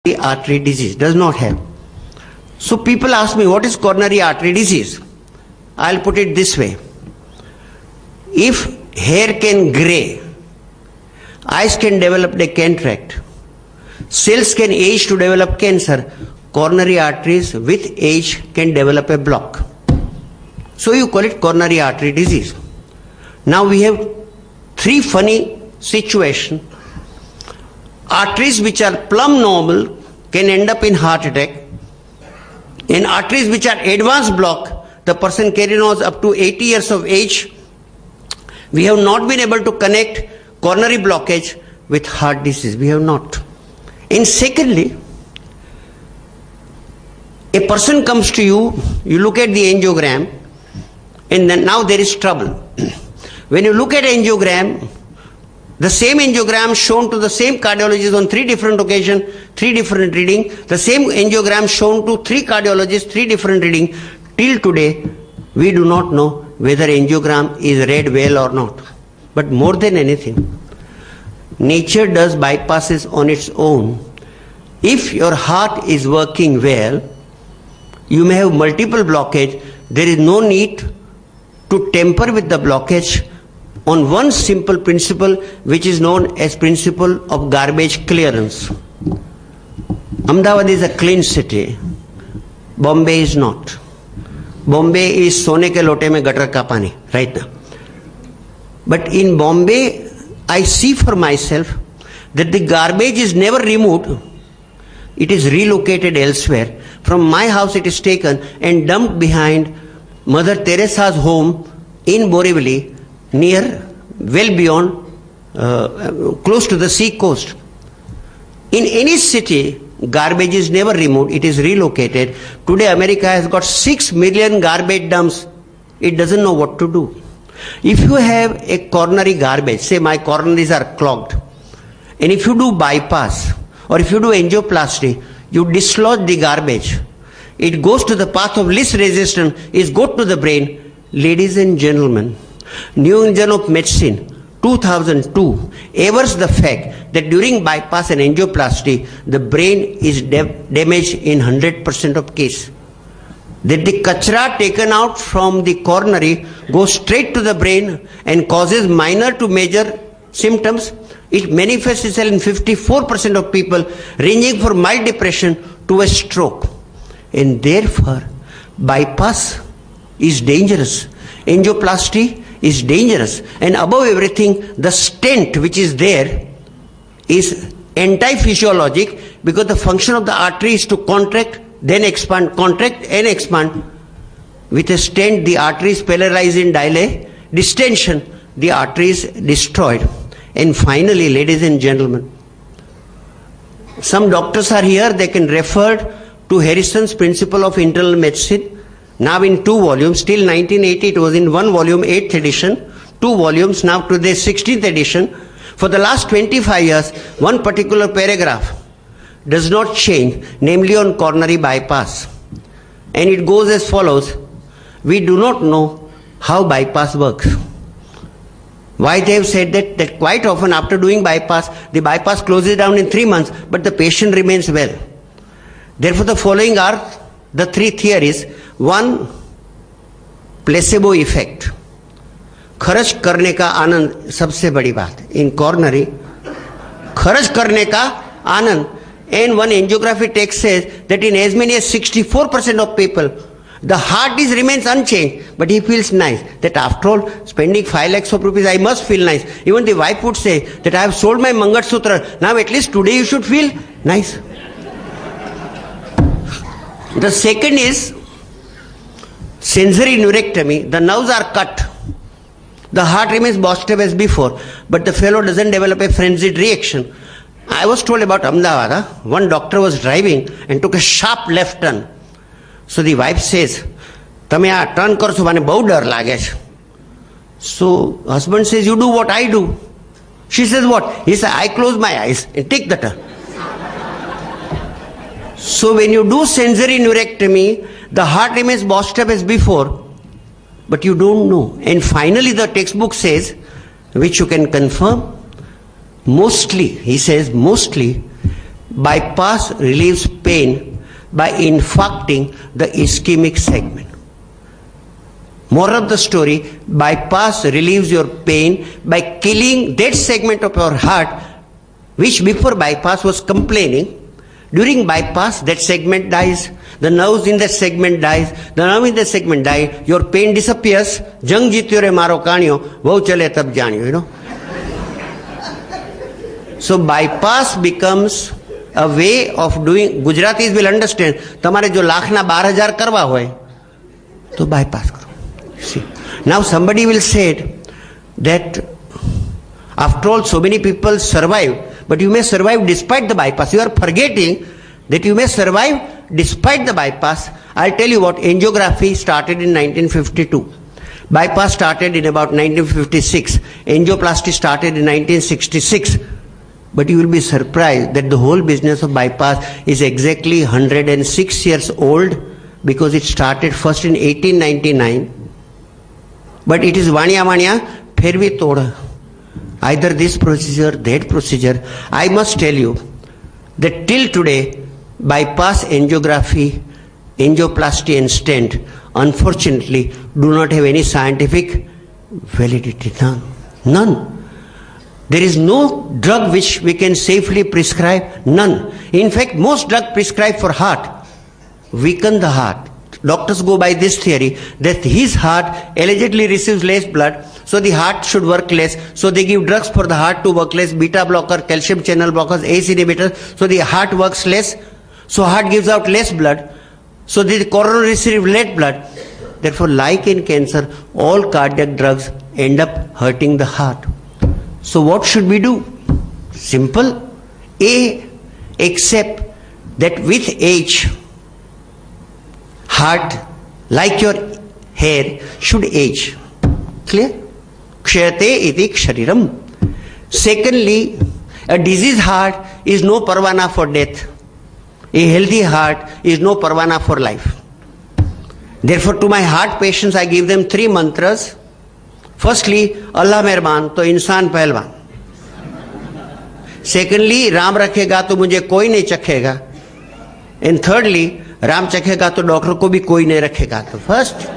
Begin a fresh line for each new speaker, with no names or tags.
the artery disease, does not have. So people ask me, what is coronary artery disease? I'll put it this way. If hair can grey, eyes can develop a cataract, cells can age to develop cancer, coronary arteries with age can develop a block. So you call it coronary artery disease. Now we have three funny situations. Arteries which are plumb normal can end up in heart attack. In arteries which are advanced block, the person carrying on up to 80 years of age. We have not been able to connect coronary blockage with heart disease. We have not. And secondly, a person comes to you, you look at the angiogram, and then now there is trouble. When you look at angiogram, the same angiogram shown to the same cardiologist on three different occasions, three different reading, the same angiogram shown to three cardiologists, three different reading. Till today, we do not know whether angiogram is read well or not. But more than anything, nature does bypasses on its own. If your heart is working well, you may have multiple blockage. There is no need to tamper with the blockage on one simple principle which is known as principle of garbage clearance. Ahmedabad is a clean city. Bombay is not. Bombay is sone ke lote mein gutter ka pani right now. But in Bombay, I see for myself that the garbage is never removed. It is relocated elsewhere. From my house it is taken and dumped behind Mother Teresa's home in Borivali, near, well beyond, close to the sea coast. In any city, garbage is never removed, it is relocated. Today America has got 6 million garbage dumps. It doesn't know what to do. If you have a coronary garbage, say my coronaries are clogged, and if you do bypass or if you do angioplasty, you dislodge the garbage. It goes to the path of least resistance, it goes to the brain. Ladies and gentlemen, New England Journal of Medicine 2002 avers the fact that during bypass and angioplasty, the brain is damaged in 100% of cases. That the kachra taken out from the coronary goes straight to the brain and causes minor to major symptoms. It manifests itself in 54% of people, ranging from mild depression to a stroke. And therefore, bypass is dangerous. Angioplasty is dangerous. And above everything, the stent which is there is anti-physiologic, because the function of the artery is to contract, then expand, contract and expand. With a stent, the artery is paralyzed in distension, the artery is destroyed. And finally, ladies and gentlemen, some doctors are here, they can refer to Harrison's Principle of Internal Medicine, now in 2 volumes. Till 1980 it was in 1 volume, 8th edition, 2 volumes, now today 16th edition. For the last 25 years, one particular paragraph does not change, namely on coronary bypass. And it goes as follows: we do not know how bypass works. Why they have said that quite often after doing bypass, the bypass closes down in 3 months, but the patient remains well. Therefore, the following are the 3 theories. 1, placebo effect. खर्च करने का आनंद सबसे बड़ी बात in coronary. खर्च करने का आनंद. And one angiography text says that in as many as 64% of people, the heart remains unchanged, but he feels nice. That after all, spending 5 lakhs of rupees, I must feel nice. Even the wife would say that I have sold my Mangal Sutra. Now at least today you should feel nice. The second is sensory neurectomy. The nerves are cut. The heart remains bossed up as before, but the fellow doesn't develop a frenzied reaction. I was told about Ahmedabad. One doctor was driving and took a sharp left turn. So the wife says, "Tame aa turn karso mane bahut dar lage chhe." So husband says, "You do what I do." She says, "What?" He says, "I close my eyes and take the turn." So when you do sensory neurectomy, the heart remains bossed up as before, but you don't know. And finally the textbook says, which you can confirm, mostly, he says, mostly bypass relieves pain by infarcting the ischemic segment. Moral of the story, bypass relieves your pain by killing that segment of your heart which before bypass was complaining. During bypass, that segment dies, the nerves in that segment dies, the nerve in that segment die, your pain disappears. Jang jityo re maro kaaniyo, wo chale tab jaaniyo, you know. So bypass becomes a way of doing. Gujaratis will understand. તમારે જો લાખના 12,000 કરવા હોય તો bypass કરો. See, now somebody will say that after all so many people survive, but you may survive despite the bypass. You are forgetting that you may survive despite the bypass. I'll tell you what, angiography started in 1952. Bypass started in about 1956. Angioplasty started in 1966. But you will be surprised that the whole business of bypass is exactly 106 years old, because it started first in 1899. But it is vanya phervi toda. Either this procedure, that procedure. I must tell you that till today, bypass, angiography, angioplasty and stent, unfortunately, do not have any scientific validity. None. None. There is no drug which we can safely prescribe. None. In fact, most drugs prescribed for heart weaken the heart. Doctors go by this theory that his heart allegedly receives less blood, so the heart should work less. So they give drugs for the heart to work less, beta blocker, calcium channel blockers, ACE inhibitors, so the heart works less. So heart gives out less blood. So the coronary receives less blood. Therefore, like in cancer, all cardiac drugs end up hurting the heart. So what should we do? Simple. A, accept that with age, heart, like your hair, should age. Clear? Kshayate iti kshariram. Secondly, a diseased heart is no parwana for death. A healthy heart is no parwana for life. Therefore, to my heart patients, I give them 3 mantras. Firstly, Allah मेहरबान तो इंसान पहलवान. Secondly, Ram रखेगा तो मुझे कोई नहीं चखेगा. And thirdly, Ram चखेगा तो डॉक्टर को भी कोई नहीं रखेगा. तो first